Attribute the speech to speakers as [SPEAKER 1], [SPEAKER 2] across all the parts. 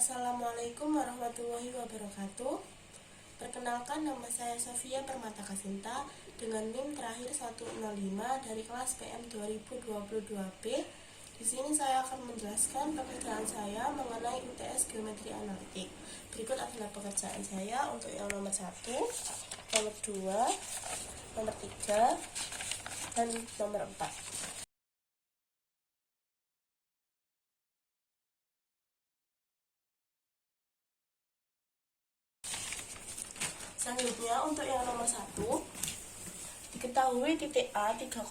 [SPEAKER 1] Assalamualaikum warahmatullahi wabarakatuh. Perkenalkan, nama saya Sofia Permata Kasinta dengan NIM terakhir 105 dari kelas PM 2022B. Di sini saya akan menjelaskan pekerjaan saya mengenai UTS Geometri Analitik. Berikut adalah pekerjaan saya untuk yang nomor 1, nomor 2, nomor 3, dan nomor 4. Selanjutnya untuk yang nomor 1, diketahui titik A 3,1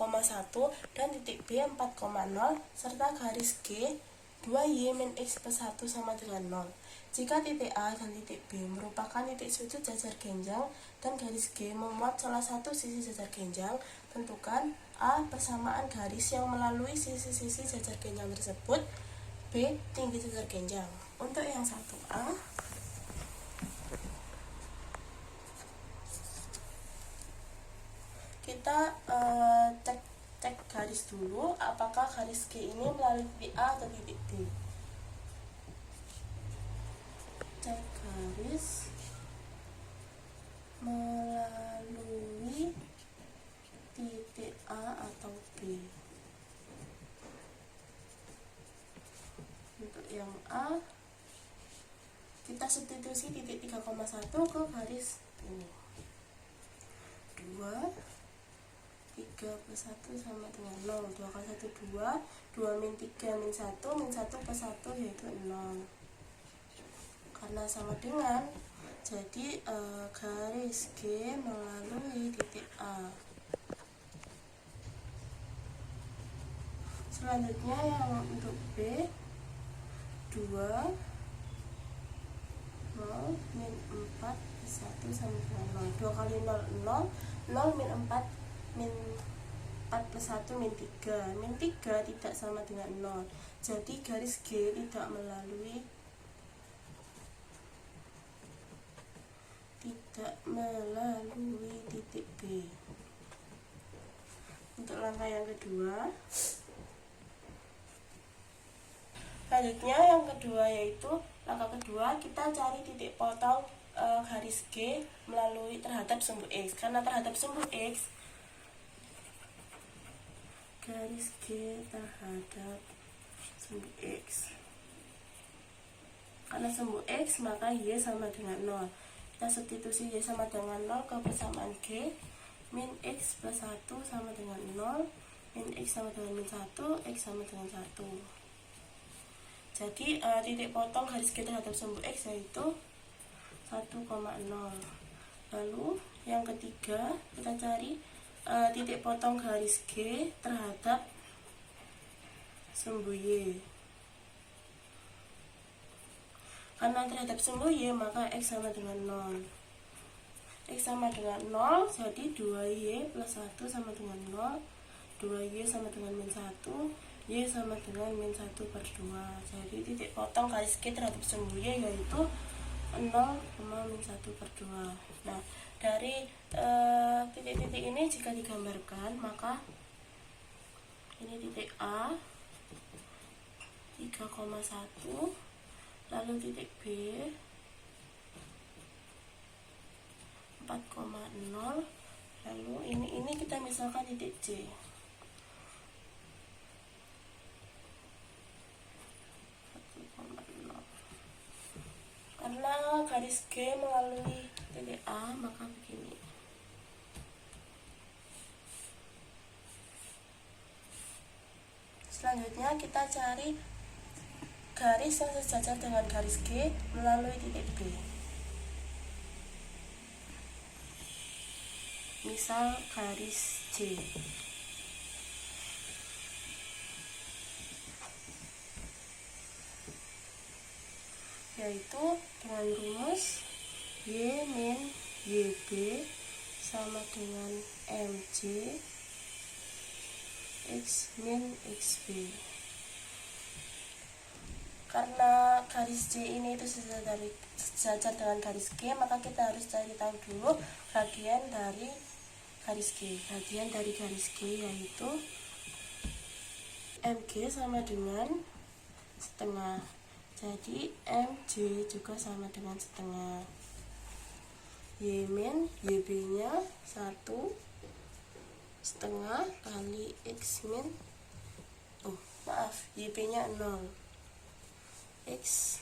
[SPEAKER 1] dan titik B 4,0 serta garis G 2Y min X plus 1 sama dengan 0. Jika titik A dan titik B merupakan titik sudut jajar genjang dan garis G memuat salah satu sisi jajar genjang, tentukan A. Persamaan garis yang melalui sisi-sisi jajar genjang tersebut. B. Tinggi jajar genjang. Untuk yang 1A, kita cek garis dulu apakah garis G ini melalui titik A atau titik B. Cek garis melalui titik A atau B. Untuk yang A, kita substitusi titik 3,1 ke garis ini. 2 3 plus 1 sama dengan 0. 2 kali 1 2, 2 min 3 min 1 plus 1 yaitu 0. Karena sama dengan, jadi garis G melalui titik A. Selanjutnya yang untuk B, 2 0 min 4 plus 1 sama dengan 0. 2 kali 0 0, 0 min 4 min 4 plus 1 min 3. Min 3 tidak sama dengan 0. Jadi garis G tidak melalui titik B. Untuk langkah yang kedua, selanjutnya yang kedua yaitu langkah kedua, kita cari titik potong garis G melalui terhadap sumbu X. Karena terhadap sumbu X, garis G terhadap sumbu X, karena sumbu X maka Y sama dengan 0. Kita substitusi Y sama dengan 0 ke persamaan G, min X plus 1 sama dengan 0, min X sama dengan min 1, X sama dengan 1. Jadi titik potong garis G terhadap sumbu X yaitu 1,0. Lalu yang ketiga, kita cari titik potong garis G terhadap sumbu Y. Karena terhadap sumbu Y maka X sama dengan 0. X sama dengan 0, jadi 2Y plus 1 sama dengan 0, 2Y sama dengan min 1, Y sama dengan min 1 per 2. Jadi titik potong garis G terhadap sumbu Y yaitu 0, min 1 per 2. Nah, dari titik-titik ini jika digambarkan, maka ini titik A 3,1, lalu titik B 4,0, lalu ini kita misalkan titik C. Karena garis G melalui titik A, maka begini. Selanjutnya kita cari garis yang sejajar dengan garis G melalui titik B. Misal garis C. Yaitu dengan rumus Y min YB sama dengan MJ X min XB. Karena garis C ini itu sejajar dengan garis G, maka kita harus cari tahu dulu bagian dari garis G. Bagian dari garis G yaitu MG sama dengan setengah Jadi MJ juga sama dengan setengah. Y min YB nya 1 setengah kali X min YB nya 0, X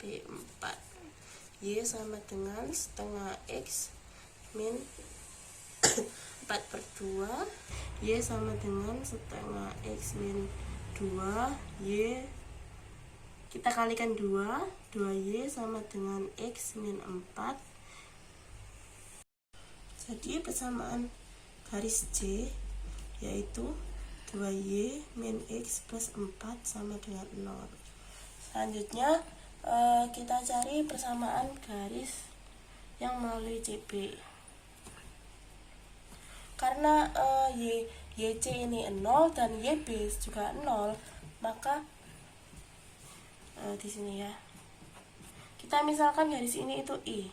[SPEAKER 1] B 4, Y sama dengan setengah X min 4/2, Y sama dengan setengah X min 2, Y kita kalikan 2, 2Y sama dengan X min 4. Jadi persamaan garis C yaitu 2Y min X plus 4 sama dengan 0. Selanjutnya kita cari persamaan garis yang melalui CB. Karena YC ini 0 dan YB juga 0, maka di sini ya, kita misalkan garis ini itu I.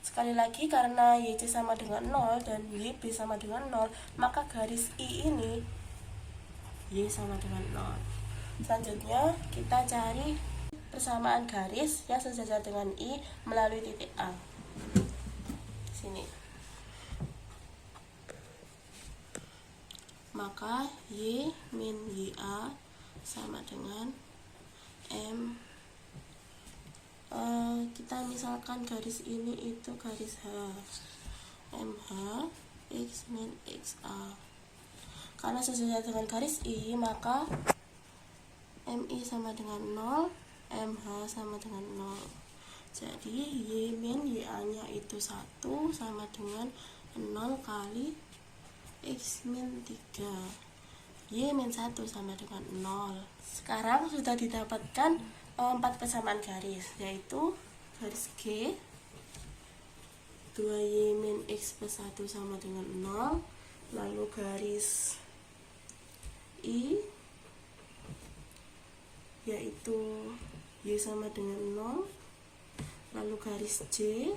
[SPEAKER 1] Sekali lagi, karena YC sama dengan 0 dan YB sama dengan 0, maka garis I ini Y sama dengan 0. Selanjutnya kita cari persamaan garis yang sejajar dengan I melalui titik A. Di sini. Maka Y min YA sama dengan M. Kita misalkan garis ini itu garis H, MH X min XA. Karena sesuai dengan garis I, maka MI sama dengan 0, MH sama dengan 0. Jadi Y min YA nya itu 1 sama dengan 0 kali X min 3, Y min 1 sama dengan 0. Sekarang sudah didapatkan 4 persamaan garis, yaitu garis G 2Y min X plus 1 sama dengan 0, lalu garis I yaitu Y sama dengan 0, lalu garis J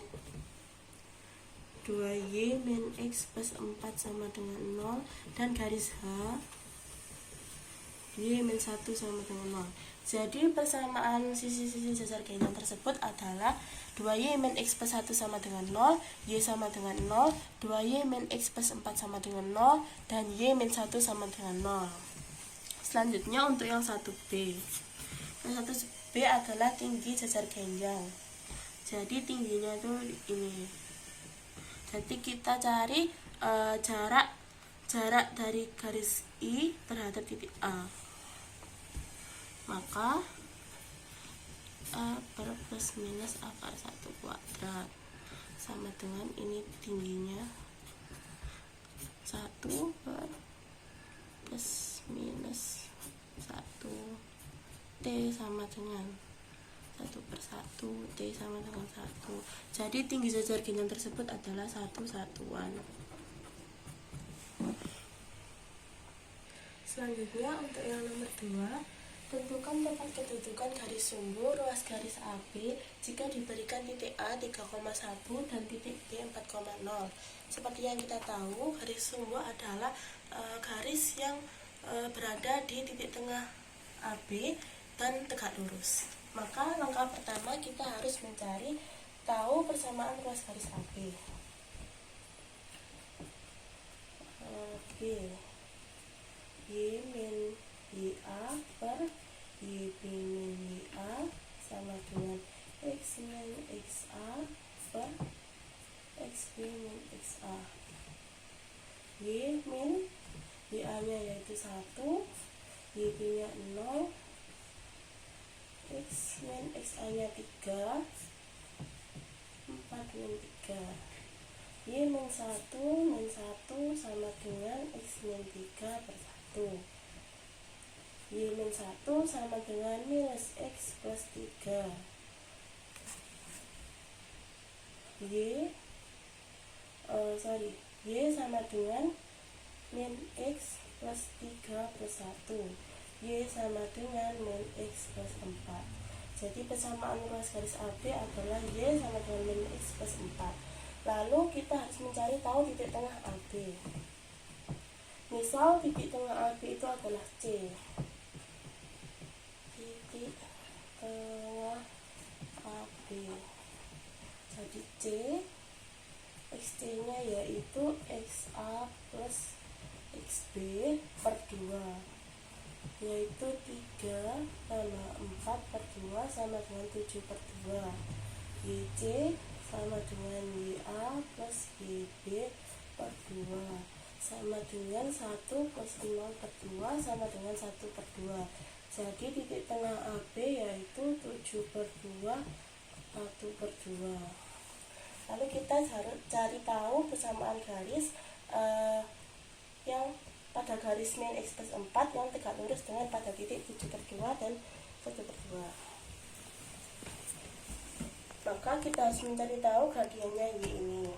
[SPEAKER 1] 2Y min X plus 4 sama dengan 0, dan garis H Y min 1 sama dengan 0. Jadi persamaan sisi-sisi jajar genjang tersebut adalah 2Y min X plus 1 sama dengan 0, Y sama dengan 0, 2Y min X plus 4 sama dengan 0, dan Y min 1 sama dengan 0. Selanjutnya untuk yang 1B. Yang 1B adalah tinggi jajar genjang. Jadi tingginya itu ini. Jadi kita cari jarak dari garis I terhadap titik A. Maka A per plus minus akar 1 kuadrat sama dengan ini tingginya 1 per plus minus 1, T sama dengan 1 per 1, T sama dengan 1. Jadi tinggi jajar genjang tersebut adalah 1 satuan. Selanjutnya untuk yang nomor 2, tentukan tempat kedudukan garis sumbu ruas garis AB jika diberikan titik A 3,1 dan titik B 4,0. Seperti yang kita tahu, garis sumbu adalah garis yang berada di titik tengah AB dan tegak lurus. Maka langkah pertama kita harus mencari tahu persamaan ruas garis AB. B Y min YA per YB min YA sama dengan X min XA per XB min XA. Y min YA nya yaitu 1, YB nya 0, X min XA nya 3, 4 min 3. Y min 1 sama dengan X min 3 per 1. Y min 1 sama dengan minus X plus 3. Y sama dengan min X plus 3 plus 1. Y sama dengan min X plus 4. Jadi persamaan ruas garis AB adalah Y sama dengan min X plus 4. Lalu kita harus mencari tahu titik tengah AB. Misal titik tengah AB itu adalah C. Titik jadi C, XC nya yaitu XA plus XB per 2, yaitu 3 tambah 4 per 2 sama dengan 7 per 2. YC sama dengan YA plus YB per 2 sama dengan 1 plus 0 per 2 sama dengan 1 per 2. Jadi titik tengah AB yaitu 7 per 2, 1 per 2. Lalu kita harus cari tahu persamaan garis yang pada garis min X plus 4 yang tegak lurus dengan pada titik 7 per 2 dan 1 per 2. Maka kita harus mencari tahu gradiennya Y ini.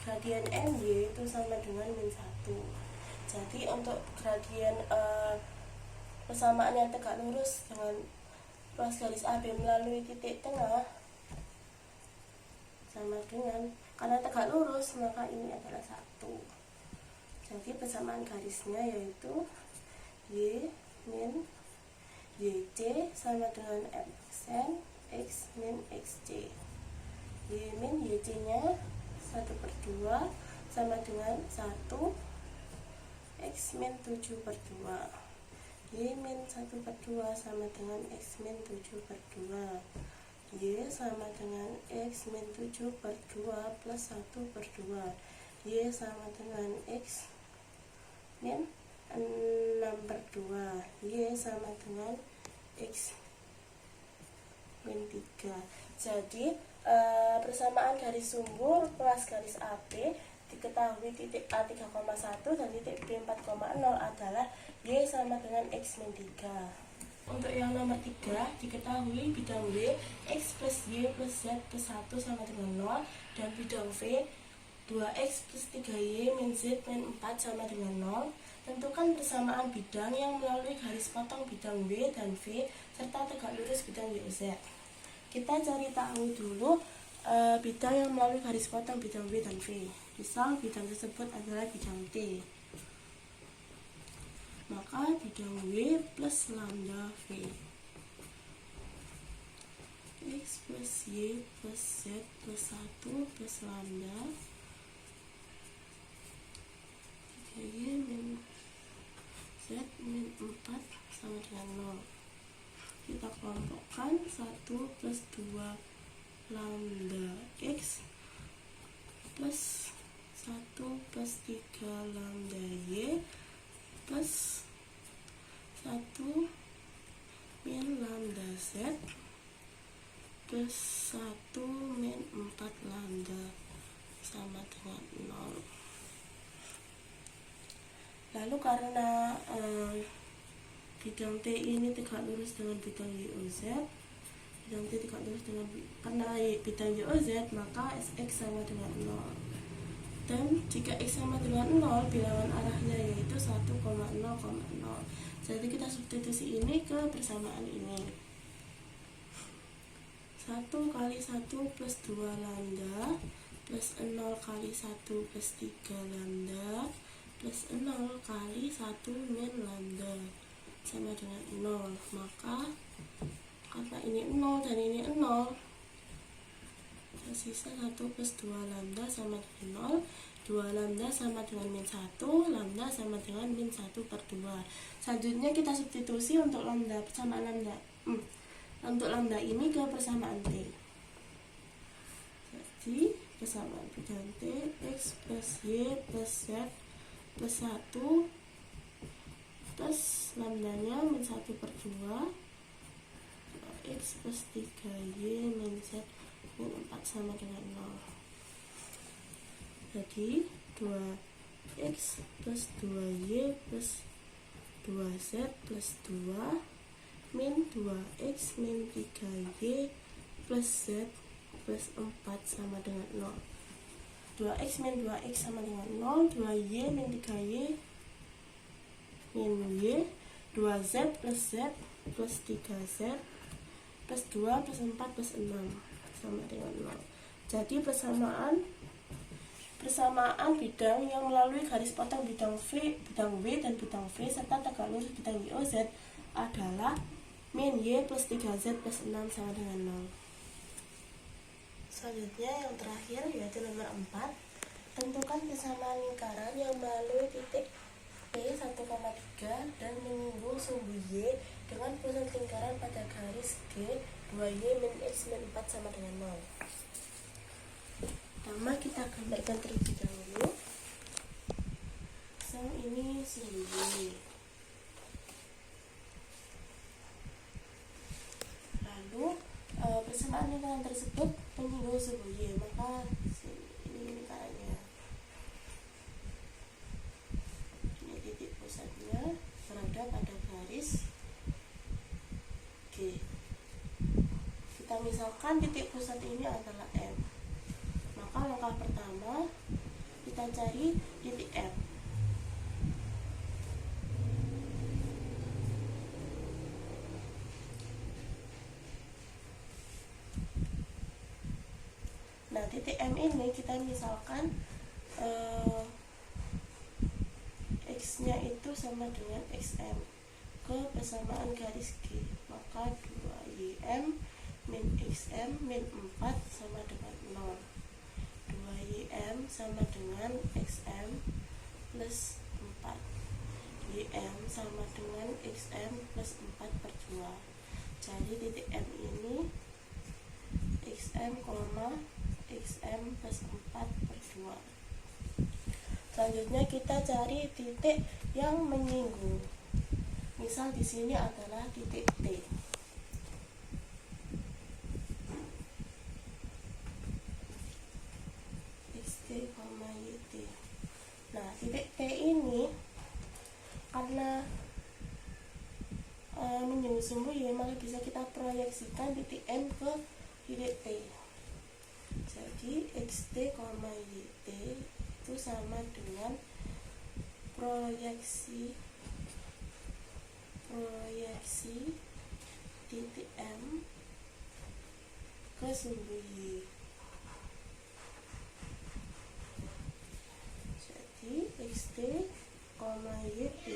[SPEAKER 1] Gradien MY itu sama dengan min 1. Jadi untuk gradien persamaan yang tegak lurus dengan ruas garis AB melalui titik tengah sama dengan, karena tegak lurus maka ini adalah 1. Jadi persamaan garisnya yaitu Y min YC sama dengan MXN X min XC. Y min YC nya 1 per 2 sama dengan 1 X min 7 per 2. Y min 1 per 2 sama dengan X min 7 per 2. Y sama dengan X min 7 per 2 plus 1 per 2. Y sama dengan X min 6 per 2. Y sama dengan X min 3. Jadi persamaan garis sumber ruas garis AB diketahui titik A 3,1 dan titik B 4,0 adalah Y sama dengan X min 3. Untuk yang nomor 3 diketahui bidang W X plus Y plus Z plus 1 sama dengan 0 dan bidang V 2X plus 3Y min Z min 4 sama dengan 0. Tentukan persamaan bidang yang melalui garis potong bidang W dan V serta tegak lurus bidang Y Z. Kita cari tahu dulu bidang yang melalui garis potong bidang W dan V. Misal bidang tersebut adalah bidang T. Maka bidang W plus lambda V. X plus Y plus Z plus 1 plus lambda 3Y min Z min 4 sama dengan 0. Kita kelompokkan 1 plus 2 lambda X plus 1 plus 3 lambda Y plus 1 min lambda Z plus 1 min 4 lambda sama dengan 0. Lalu karena bidang T ini tegak lurus dengan bidang YOZ, bidang T tegak lurus dengan karena bidang YOZ, maka X sama dengan 0. Dan jika X sama dengan 0, bilangan arahnya yaitu 1,0,0. Jadi kita substitusi ini ke persamaan ini. 1 kali 1 plus 2 lambda plus 0 kali 1 plus 3 lambda plus 0 kali 1 min lambda sama dengan 0. Maka karena ini 0 dan ini 0, tersisa 1 plus 2 lambda sama dengan 0. 2 lambda sama dengan min 1, lambda sama dengan min 1 per 2. Selanjutnya kita substitusi untuk lambda, persamaan lambda untuk lambda ini ke persamaan T. Jadi persamaan bidang T X plus Y plus Z plus 1 plus lambdanya min 1 per 2 X plus 3Y min Z min 4 sama dengan 0. Jadi 2X plus 2Y plus 2Z plus 2 min 2X min 3Y plus Z plus 4 sama dengan 0. 2X min 2X sama dengan 0. 2Y min 3Y min Y. 2Z plus Z plus 3Z plus 2 plus 4 plus 6 sama dengan 0. Jadi persamaan bidang yang melalui garis potong bidang V, bidang W dan bidang V serta tegak lurus bidang YOZ adalah min Y plus 3Z plus 6 sama dengan 0. Selanjutnya yang terakhir yaitu nomor 4. Tentukan kesamaan lingkaran yang melalui titik P 1,3 dan menyinggung sumbu Y dengan pusat lingkaran pada garis G 2Y min X min 4 sama dengan 0. Pertama kita gambarkan terlebih dahulu. Ini sumbu Y. Lalu persamaan lingkaran tersebut menyinggung sumbu Y, maka ini lingkarannya. Ini titik pusatnya berada pada garis G. Kita misalkan titik pusat ini adalah M. Maka langkah pertama kita cari titik M. Nah, titik M ini kita misalkan X-nya itu sama dengan XM ke persamaan garis G, maka 2YM min XM min 4 sama dengan 0. 2YM sama dengan XM plus 4. YM sama dengan XM plus 4 per 2. Jadi titik M ini XM, XM plus 4 per 2. Selanjutnya kita cari titik yang menyinggung. Misal di sini adalah titik T. XT, YT. Nah, titik T ini karena menyinggung sumbu Y, maka bisa kita proyeksikan titik M ke titik T. Jadi XT, YT itu sama dengan proyeksi titik M ke sumbu Y. Jadi XT, YT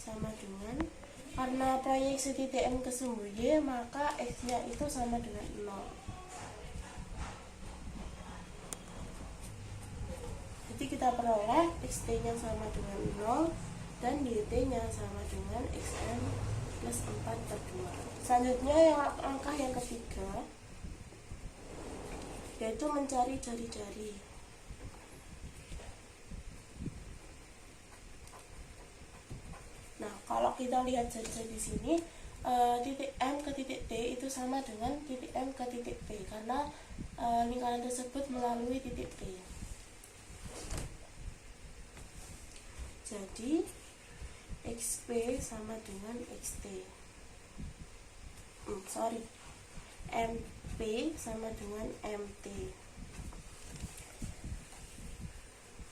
[SPEAKER 1] sama dengan, karena proyeksi titik M ke sumbu Y, maka X-nya itu sama dengan 0. Jadi kita peroleh XT-nya sama dengan 0 dan YT-nya sama dengan XM plus 4 per 2. Selanjutnya langkah yang ketiga yaitu mencari jari-jari. Nah, kalau kita lihat jari-jari di sini, titik M ke titik T itu sama dengan titik M ke titik P karena lingkaran tersebut melalui titik P. Jadi XP sama dengan XT. MP sama dengan MT.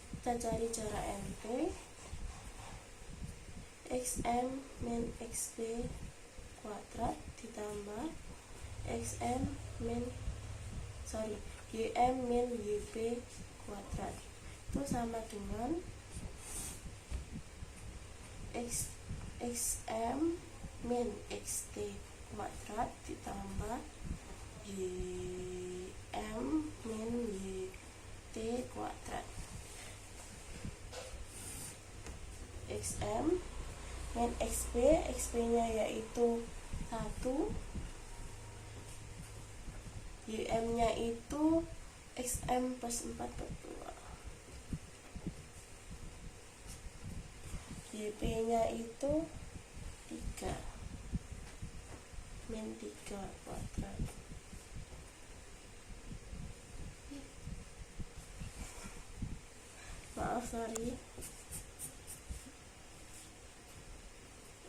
[SPEAKER 1] Kita cari jarak MP. XM min XP kuadrat ditambah YM min YP kuadrat itu sama dengan XM min XT kuadrat ditambah YM min YT kuadrat. XM min XP, XP-nya yaitu 1, YM-nya itu XM plus 4 per 2, YP-nya itu 3 min 3 kuadrat. Maaf, sorry.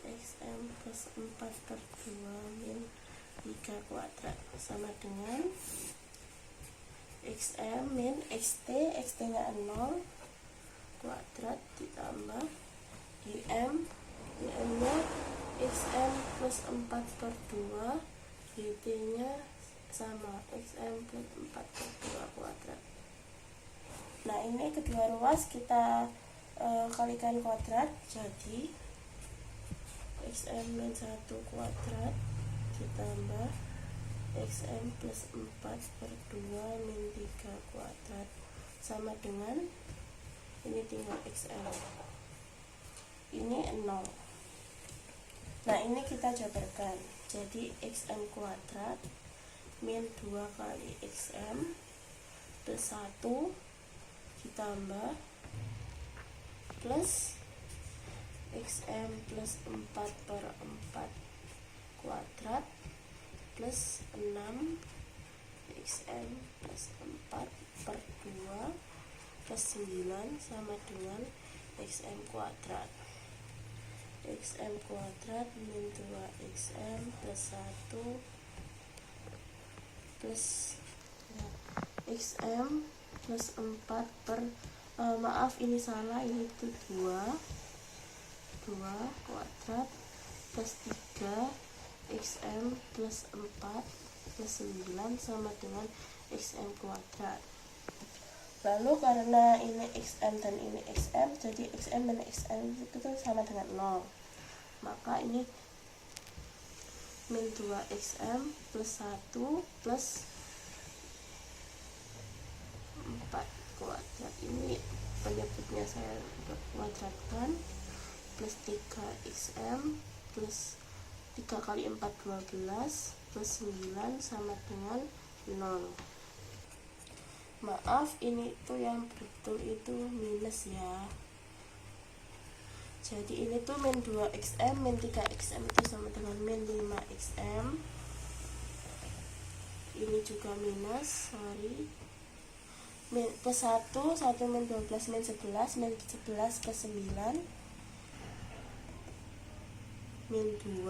[SPEAKER 1] XM plus 4 per 2 min 3 kuadrat sama dengan XM min XT, XT-nya 0 kuadrat ditambah YM-nya XM plus 4 per 2, YT-nya sama XM plus 4 per 2 kuadrat. Nah, ini kedua ruas kita kalikan kuadrat, jadi XM min 1 kuadrat ditambah xm plus 4 per 2 min 3 kuadrat sama dengan ini tinggal xm, ini 0. Nah ini kita jabarkan, jadi xm kuadrat min 2 kali xm plus 1 ditambah plus xm plus 4 per 4 kuadrat plus 6 xm plus 4 per 2 plus 9 sama dengan xm kuadrat. Xm kuadrat min 2xm plus 1 plus xm plus 4 per maaf ini salah, ini itu 2 kuadrat plus 3 xm plus 4 plus 9 sama dengan xm kuadrat. Lalu karena ini xm dan ini xm, jadi xm dan xm itu sama dengan 0, maka ini min 2xm plus 1 plus 4 kuadrat, ini penyebutnya saya kuadratkan, plus 3xm plus 3 kali 4 12 plus 9 sama dengan 0. Maaf, ini tuh yang betul itu minus ya. Jadi ini tuh min 2xm min 3xm itu sama dengan min 5xm. Ini juga minus, sorry. Min plus 1 min 12 min 11 min 11 plus 9 min 2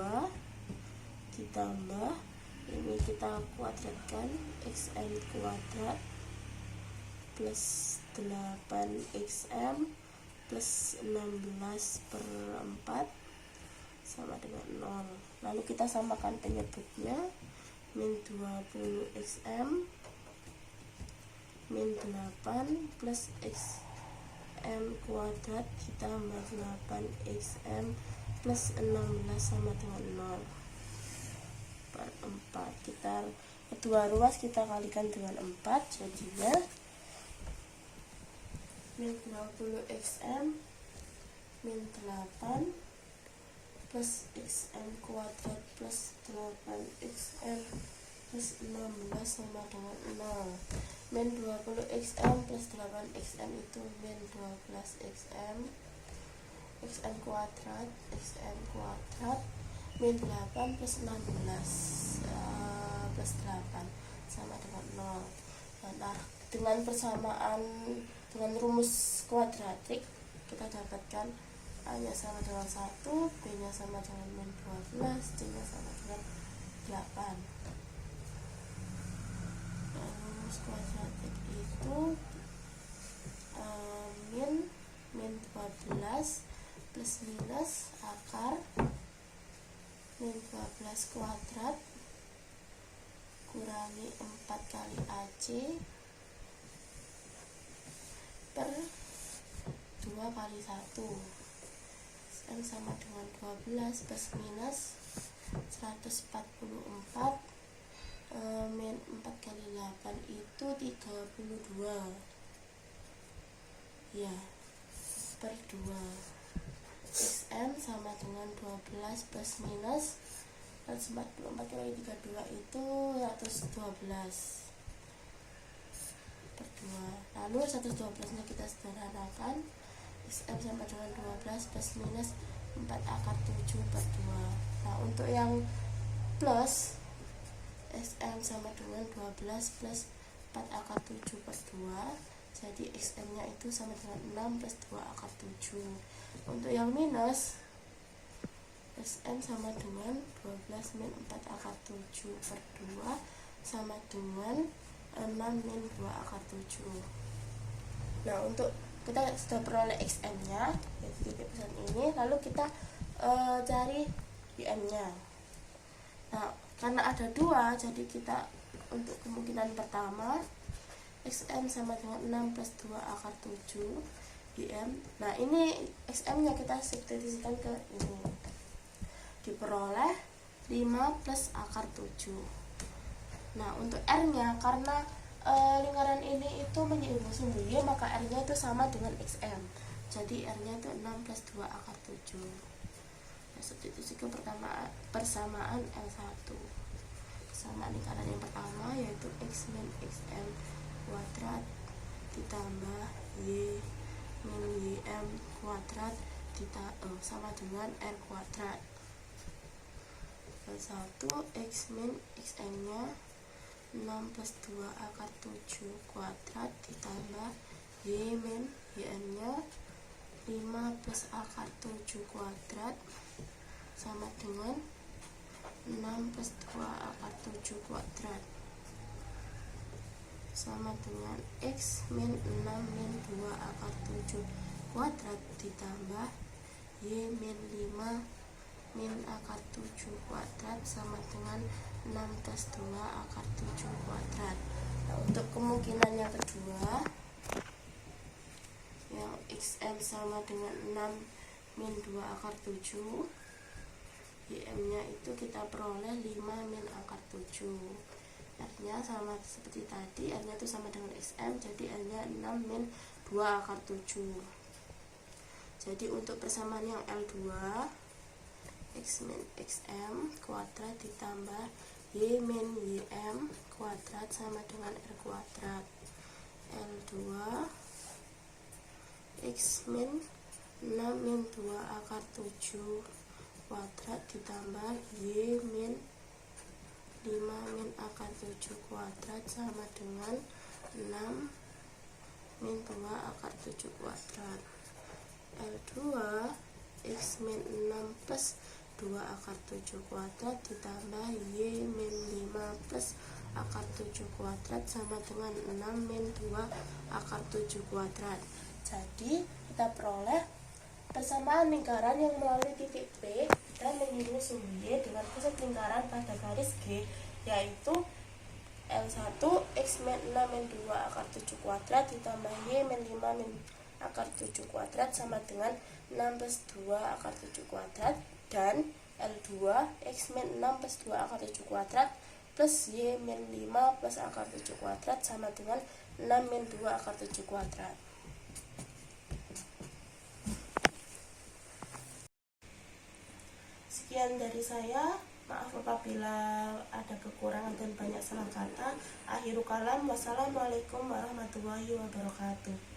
[SPEAKER 1] ditambah ini kita kuadratkan xm kuadrat plus 8xm plus 16 per 4 sama dengan 0. Lalu kita samakan penyebutnya, min 20xm min 8 plus xm kuadrat ditambah 8xm plus 16 sama dengan 0 per 4. Kita kedua ruas kita kalikan dengan 4, jadinya min 20xm min 8 plus xm kuadrat plus 8xm plus 16 sama dengan 0. Min 20xm plus 8xm itu min 12xm xm kuadrat min 8 plus 16 plus 8 sama dengan 0. Nah, dengan persamaan dengan rumus kuadratik kita dapatkan A-nya sama dengan 1, B-nya sama dengan min 12, C-nya sama dengan 8. Nah, rumus kuadratik itu min 12 plus minus akar min 12 kuadrat kurangi 4 kali AC per 2 kali 1. M sama dengan 12 plus minus 144 min 4 kali 8 itu 32 ya, per 2. XM sama dengan 12 plus minus 144 kali 32 itu 112 per 2. Lalu 112 nya kita sederhanakan, XM sama dengan 12 plus minus 4 akar 7 per 2. Nah, untuk yang plus, XM sama dengan 12 plus 4 akar 7 per 2, jadi XM nya itu sama dengan 6 plus 2 akar 7. Untuk yang minus, XM sama dengan 12 min 4 akar 7 per 2 sama dengan 6 min 2 akar 7. Nah, untuk kita sudah peroleh XM nya, yaitu titik pusat ini, lalu kita cari YM nya. Nah, karena ada 2, jadi kita untuk kemungkinan pertama XM sama dengan 6 plus 2 akar 7 YM. Nah, ini XM nya kita substitusikan ke ini, diperoleh 5 plus akar 7. Nah, untuk R-nya karena lingkaran ini itu menyinggung sumbu Y, maka R-nya itu sama dengan XM. Jadi R-nya itu 6 plus 2 akar 7. Nah, substitusi ke persamaan L1. Sama lingkaran yang pertama yaitu X min XM kuadrat ditambah Y min YM kuadrat sama dengan R kuadrat. L1 X min XM nya 6 plus 2 akar 7 kuadrat ditambah Y min YM nya 5 plus akar 7 kuadrat sama dengan 6 plus 2 akar 7 kuadrat sama dengan X min 6 min 2 akar 7 kuadrat ditambah Y min 5 min akar 7 kuadrat sama dengan 6 plus 2 akar 7 kuadrat. Nah, untuk kemungkinan yang kedua yang XM sama dengan 6 min 2 akar 7, YM nya itu kita peroleh 5 min akar 7. R-nya sama seperti tadi, R-nya itu sama dengan XM, jadi R-nya 6 min 2 akar 7. Jadi untuk persamaan yang L2, X min XM kuadrat ditambah Y min YM kuadrat sama dengan R kuadrat. L2 X min 6 min 2 akar 7 kuadrat ditambah Y min 5 min akar 7 kuadrat sama dengan 6 min 2 akar 7 kuadrat. L2 X min 6 plus 2 akar 7 kuadrat ditambah Y min 5 plus akar 7 kuadrat sama dengan 6 min 2 akar 7 kuadrat. Jadi kita peroleh persamaan lingkaran yang melalui titik P dan menyinggung sumbu Y dengan pusat lingkaran pada garis G, yaitu L1 X min 6 min 2 akar 7 kuadrat ditambah Y min 5 min akar 7 kuadrat sama dengan 6 plus 2 akar 7 kuadrat, dan L2 X min 6 plus 2 akar 7 kuadrat plus Y min 5 plus akar 7 kuadrat sama dengan 6 min 2 akar 7 kuadrat. Sekian dari saya, maaf apabila ada kekurangan dan banyak salah kata. Akhirul kalam, wassalamualaikum warahmatullahi wabarakatuh.